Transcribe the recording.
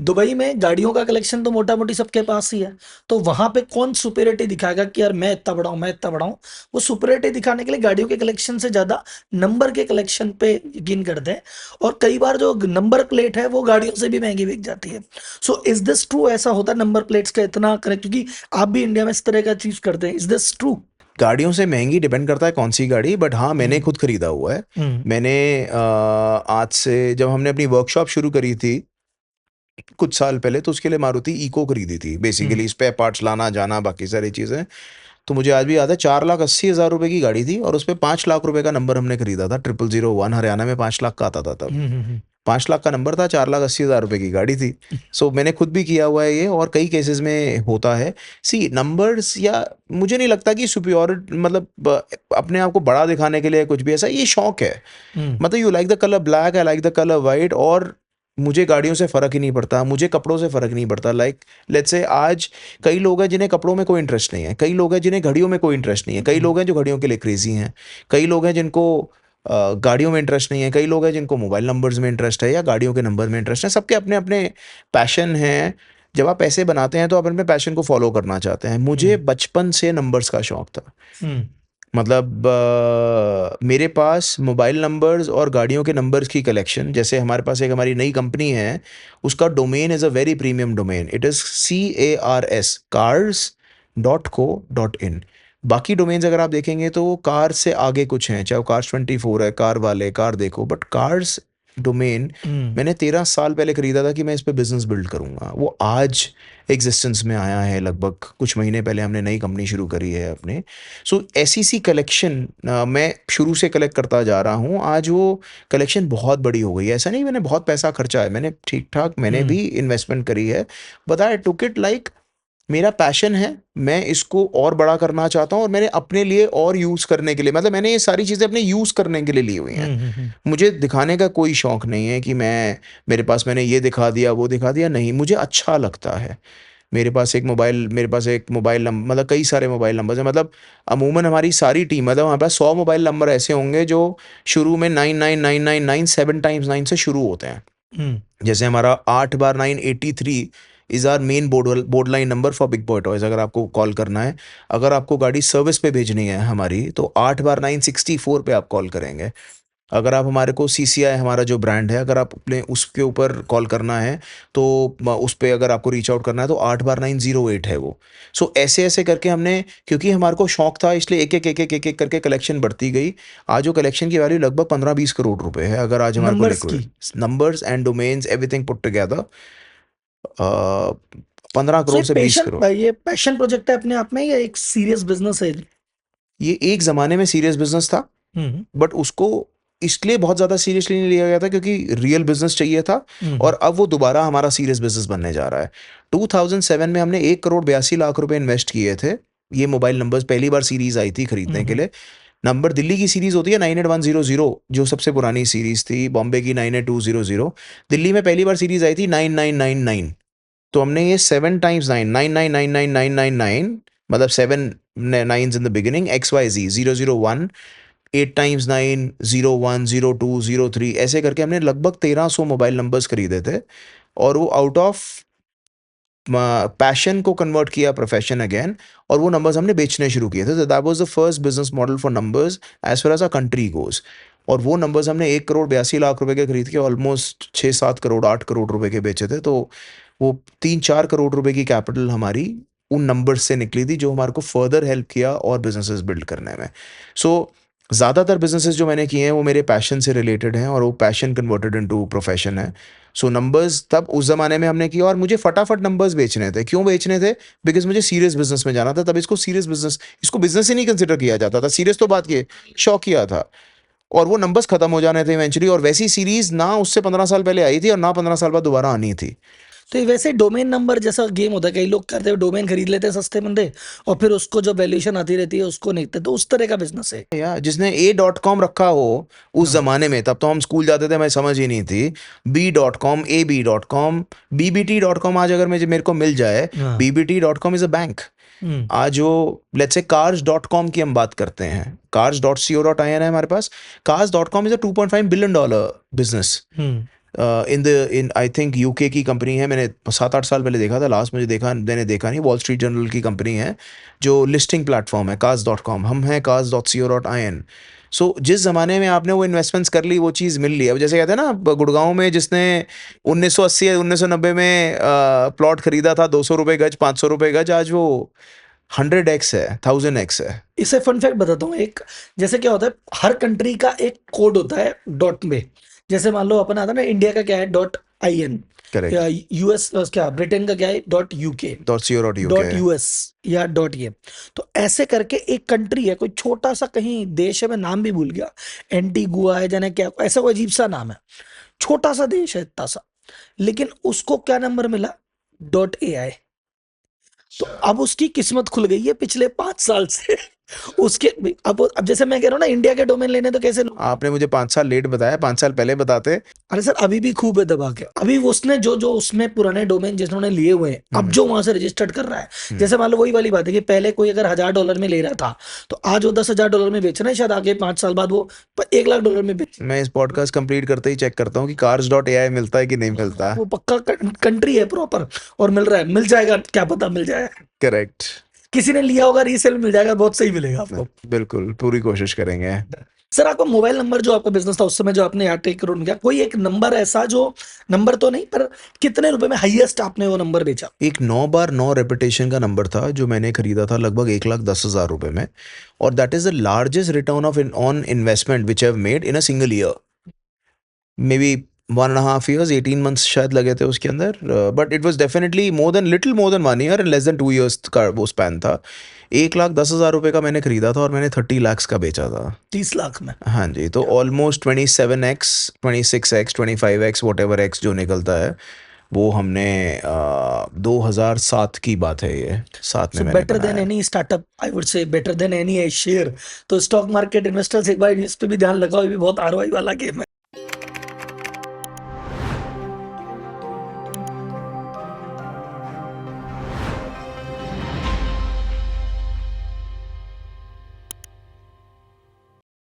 Dubai में गाड़ियों का कलेक्शन तो मोटा मोटी सबके पास ही है, तो वहां पे कौन सुपेरिटी दिखाएगा कि यार मैं इतना बड़ा हूं, मैं इतना बड़ा हूं। वो सुपेरिटी दिखाने के लिए गाड़ियों के कलेक्शन से ज्यादा नंबर के कलेक्शन पे यकीन करते हैं। और कई बार जो नंबर प्लेट है वो गाड़ियों से भी महंगी बिक जाती है। So is this true? ऐसा होता है नंबर प्लेट्स का इतना करेक्ट? क्योंकि आप भी इंडिया में इस तरह का चीज करते हैं, इज दिस ट्रू? गाड़ियों से महंगी डिपेंड करता है कौन सी गाड़ी, बट हाँ मैंने हम्म। खुद खरीदा हुआ है। हम्म। मैंने आज से जब हमने अपनी वर्कशॉप शुरू करी थी कुछ साल पहले, तो उसके लिए मारुति इको खरीदी थी, हम्म। बेसिकली स्पेयर पार्ट्स लाना जाना बाकी सारी चीज़ें। तो मुझे आज भी याद है, 4,80,000 रुपए की गाड़ी थी और उस पर 5 लाख रुपए का नंबर हमने खरीदा था। 0001 हरियाणा में 5 लाख का आता था तब। हम्म। 5 लाख का नंबर था, 4,80,000 रुपए की गाड़ी थी। सो मैंने खुद भी किया हुआ है ये, और कई केसेस में होता है। सी नंबर्स, या मुझे नहीं लगता कि सुपियोर मतलब अपने आप को बड़ा दिखाने के लिए कुछ भी ऐसा, ये शौक है। हम्म। मतलब you like the colour black, I like the colour white, और मुझे गाड़ियों से फर्क ही नहीं पड़ता, मुझे कपड़ों से फर्क नहीं पड़ता। लाइक लेट्स से आज कई लोग हैं जिन्हें कपड़ों में कोई इंटरेस्ट नहीं है, कई लोग हैं जिन्हें घड़ियों में कोई इंटरेस्ट नहीं है, कई लोग हैं जो घड़ियों के लिए क्रेजी हैं, कई लोग हैं जिनको गाड़ियों में इंटरेस्ट नहीं है, कई लोग हैं जिनको मोबाइल नंबर्स में इंटरेस्ट है या गाड़ियों के नंबर में इंटरेस्ट है। सबके अपने अपने पैशन हैं। जब आप पैसे बनाते हैं तो आप अपने पैशन को फॉलो करना चाहते हैं। मुझे हम्म। बचपन से नंबर्स का शौक था। हम्म। मतलब मेरे पास मोबाइल नंबर्स और गाड़ियों के नंबर्स की कलेक्शन, जैसे हमारे पास एक हमारी नई कंपनी है, उसका domain is a very premium domain. It is cars.co.in। बाकी डोमेन्स अगर आप देखेंगे तो वो कार से आगे कुछ हैं, चाहे वो Cars24 है, कार वाले, कार देखो, बट कार्स डोमेन हम्म। मैंने 13 साल पहले खरीदा था कि मैं इस पे बिजनेस बिल्ड करूंगा। वो आज एग्जिस्टेंस में आया है, लगभग कुछ महीने पहले हमने नई कंपनी शुरू करी है अपने। सो ऐसी सी कलेक्शन मैं शुरू से कलेक्ट करता जा रहा हूँ। आज वो कलेक्शन बहुत बड़ी हो गई है। ऐसा नहीं मैंने बहुत पैसा खर्चा है, मैंने ठीक ठाक मैंने हम्म। भी इन्वेस्टमेंट करी है, but I took it like मेरा पैशन है। मैं इसको और बड़ा करना चाहता हूँ, और मैंने अपने लिए और यूज़ करने के लिए, मतलब मैंने ये सारी चीज़ें अपने यूज़ करने के लिए ली हुई हैं। हम्म। मुझे दिखाने का कोई शौक नहीं है कि मैं, मेरे पास मैंने ये दिखा दिया वो दिखा दिया, नहीं, मुझे अच्छा लगता है। मेरे पास एक मोबाइल नंबर, मतलब कई सारे मोबाइल नंबर्स हैं। मतलब अमूमन हमारी सारी टीम, मतलब हमारे पास 100 मोबाइल नंबर ऐसे होंगे जो शुरू में 99999 7 टाइम्स 9 से शुरू होते हैं। हम्म। जैसे हमारा 8 बार 9 83 is our main board line number for big boy toys. अगर आपको कॉल करना है, अगर आपको गाड़ी सर्विस पे भेजनी है हमारी, तो 8 बार 9 64 पे आप कॉल करेंगे। अगर आप हमारे को CCI हमारा जो ब्रांड है, अगर आप अपने उसके ऊपर कॉल करना है, तो उस पे अगर आपको रीच आउट करना है तो 8 बार 9 08 है वो। सो ऐसे ऐसे करके हमने, क्योंकि हमारे को शौक था, इसलिए एक एक करके कलेक्शन बढ़ती गई। आज वो कलेक्शन की वैल्यू लगभग 15-20 करोड़ रुपए है, अगर आज हमारे को नंबर्स की? Liquid numbers and domains everything put together 15 crore से 20 करोड़। ये पैशन प्रोजेक्ट है अपने आप में या एक सीरियस बिजनेस है? ये एक ज़माने में सीरियस बिजनेस था, हम्म। बट उसको इसलिए बहुत ज़्यादा सीरियसली नहीं लिया गया था क्योंकि रियल बिजनेस चाहिए था। हम्म। और अब वो दोबारा हमारा सीरियस बिजनेस बनने जा रहा है। 2007 में हमने 1 करोड़ 82 लाख रुपए इन्वेस्ट किए थे। ये मोबाइल नंबर्स पहली बार सीरीज आई थी खरीदने के हम्म। लिए। नंबर दिल्ली की सीरीज होती है 98100, जो सबसे पुरानी सीरीज थी, बॉम्बे की 98200। दिल्ली में पहली बार सीरीज आई थी 9999। तो हमने ये 7 टाइम्स 9, 9999999, मतलब 7 nines in the beginning, XYZ 001, 8 times 9, 01 02 03, ऐसे करके हमने लगभग 1300 मोबाइल नंबर्स खरीदे थे। और वो आउट ऑफ पैशन को कन्वर्ट किया प्रोफेशन अगेन, और वो नंबर्स हमने बेचने शुरू किए थे। तो that was the first business model for numbers as far as a country goes. और वो नंबर्स हमने 1 करोड़ 82 लाख रुपए के खरीद के ऑलमोस्ट 6-7 करोड़ 8 करोड़ रुपए के बेचे थे। तो वो 3-4 करोड़ रुपए की कैपिटल हमारी उन नंबर्स से निकली थी, जो हमारे को फर्दर हेल्प किया और बिजनेसेस बिल्ड करने में। सो ज़्यादातर बिजनेसेस जो मैंने किए हैं वो मेरे पैशन से रिलेटेड हैं, और वो पैशन कन्वर्टेड इनटू प्रोफेशन है। सो नंबर्स तब उस ज़माने में हमने किया, और मुझे फटाफट नंबर्स बेचने थे। क्यों बेचने थे? बिकॉज़ मुझे सीरियस बिज़नेस में जाना था। तब इसको बिज़नेस ही नहीं कंसिडर किया जाता था। सीरियस तो बात की, शौकिया था। और वो नंबर्स खत्म हो जाने थे इवेंचुअली, और वैसी सीरीज़ ना उससे 15 साल पहले आई थी और ना 15 साल बाद दोबारा आनी थी। तो ये वैसे डोमेन नंबर जैसा गेम होता है, कई लोग करते हैं डोमेन खरीद लेते हैं सस्ते मंदे, और फिर उसको जो वैल्यूएशन आती रहती है उसको देखते हैं, तो उस तरह का बिजनेस है। या जिसने A.com रखा हो उस हाँ। ज़माने में, तब तो हम स्कूल जाते थे, मैं समझ ही नहीं थी। B.com, AB.com, BBT.com आज अगर मेरे को मिल जाए। हाँ। BBT.com is a bank. हम्म। आज वो लेट्स से cars.com की हम बात करते हैं, cars.co.in है हमारे पास। cars.com is a $2.5 billion business. Hmm. In I think UK की कंपनी है, मैंने 7-8 साल पहले देखा था लास्ट, मैंने देखा नहीं, वॉल स्ट्रीट जर्नल की कंपनी है जो लिस्टिंग प्लेटफॉर्म है cars.com, हम हैं cars.co.in। सो जिस ज़माने में आपने वो इन्वेस्टमेंट्स कर ली वो चीज़ मिल ली। अब जैसे कहते हैं ना, गुड़गांव में जिसने 1980 या 1990 में प्लॉट खरीदा था 200 रुपये गज, 500 रुपये गज, आज वो 100x है, 1000x है। इसे फन फैक्ट बताता हूँ एक। जैसे क्या होता है, हर कंट्री का एक कोड होता है डॉट में। जैसे मान लो अपना आता है ना, इंडिया का क्या है .in, करेक्ट। या यूएस क्या, ब्रिटेन का क्या है .uk, .co.uk। .us या .in। तो ऐसे करके एक कंट्री है, कोई छोटा सा कहीं देश है, मैं नाम भी भूल गया, एंटीगुआ है जाने क्या, ऐसा कोई अजीब सा नाम है, छोटा सा देश है इतना सा, लेकिन उसको क्या नंबर मिला, .ai। तो अब उसकी किस्मत खुल गई है पिछले 5 साल से। उसके अब जैसे मैं कह रहा हूँ ना, इंडिया के डोमेन लेने तो कैसे आपने मुझे 5 साल लेट बताया, 5 साल पहले बताते। अरे सर अभी भी खूब है दबा के। अभी उसने जो जो उसमें पुराने डोमेन जिन्होंने लिए हुए हैं, अब जो वहां से रजिस्टर्ड कर रहा है, जैसे मान लो वही वाली बात है कि पहले कोई अगर $1000 में ले रहा था, तो आज वो $10,000 में बेच रहा है, शायद आगे 5 साल बाद वो $1,00,000 में बेच। मैं इस पॉडकास्ट कंप्लीट करते ही चेक करता हूँ कि cars.ai मिलता है कि नहीं मिलता। वो पक्का कंट्री है प्रॉपर, और मिल रहा है, मिल जाएगा, क्या पता मिल जाए। करेक्ट। किसी ने लिया होगा, रीसेल मिल जाएगा, बहुत सही मिलेगा आपको। बिल्कुल, पूरी कोशिश करेंगे। सर आपका मोबाइल नंबर जो आपका बिजनेस था उस समय, जो आपने यहाँ टेक करोड़ किया, कोई एक नंबर ऐसा, जो नंबर तो नहीं पर कितने रुपए में हाईएस्ट आपने वो नंबर बेचा? एक 9x9 रेपुटेशन का नंबर था जो मैंने खरीदा था लगभग 1,10,000 रुपए में, और that is the largest return on investment which have made in a single year. May be 1.5 years, 18 months शायद लगे थे उसके अंदर, but it was definitely little more than 1 year and less than 2 years का वो स्पैन था। 1,10,000 रुपए का मैंने खरीदा था और मैंने 30 lakhs का बेचा था। 30 लाख में? हाँ जी, तो almost 27x, 26x, 25x, what ever x जो निकलता है वो हमने 2007 की बात है, ये 7 में सो मैंने बेटर देन बनाया। Any startup, I would say better than any share. तो स्टॉक मार्केट इन्वेस्टर्स एक बार इस पे भी ध्यान लगाओ, ये भी बहुत आरओआई वाला गेम है।